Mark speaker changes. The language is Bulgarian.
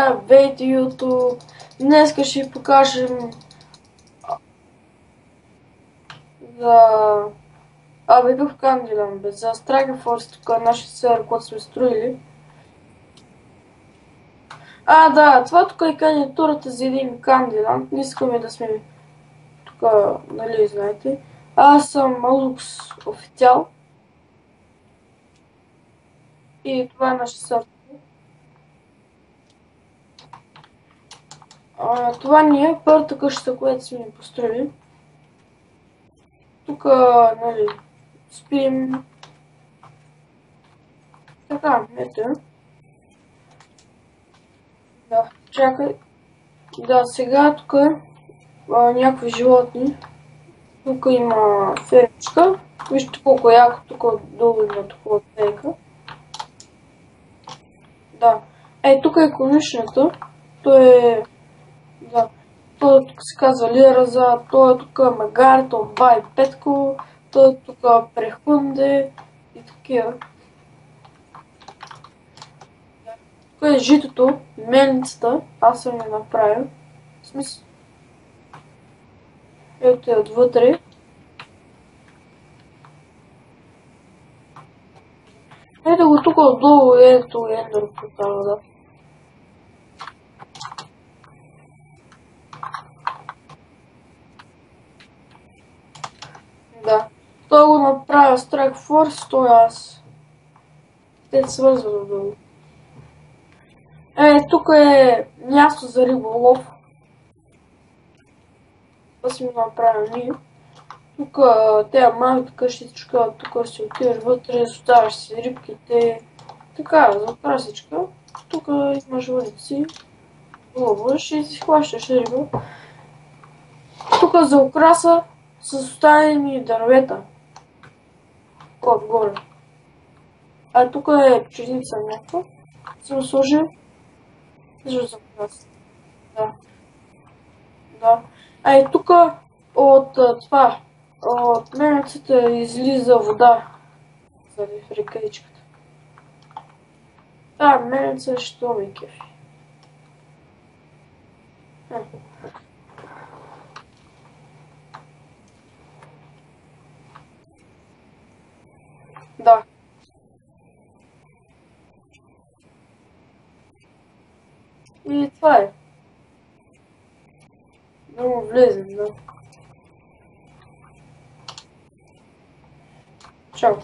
Speaker 1: здравейте YouTube! Днес ще ви покажем за... какъв Candyland бе? За Strike Force, тук е нашия сервер, който сме строили. Да, това тук е кандидатурата за един Candyland. Не искаме да сме тук, нали знаете. Аз съм Малукс официал. И това е нашия сервер. Това ни е първата къща, която сме построили. Тук, нали, спим. Така, ето. Да, чакай. Да, сега тук някакви животни. Тук има фермичка. Вижте колко е яко, тук долу има такова фейка. Да. Тук е конюшната. Той е... Да. Той тук се казва Лираза, той е тук Магари, той Бай Петко, той е тук Прехунде и такива. Тук е житото, мельницата, аз съм я направил. В смисъл. Ето е отвътре. Ето го тук отдолу, ето ендър портала, да. Да. Той го направя Strike Force, той аз. Те свързват отдолу. Тук е място за риболов. Това си ми направим ние. Тук тя малка къщичка, тук си отиваш вътре, оставаш си рибките. Така, за красичка. Тук имаш вълици. Ловаш и си хващаш риба. Тук за украса са оставени дървета. Отгоре. Тук е пчелица някаква. Съм сложил. За украса. Да. Да. И тук от това, от мельницата излиза вода за рекичката. Мельница ще ми кефи. Да. И това е. Да му влезем, да. Чао.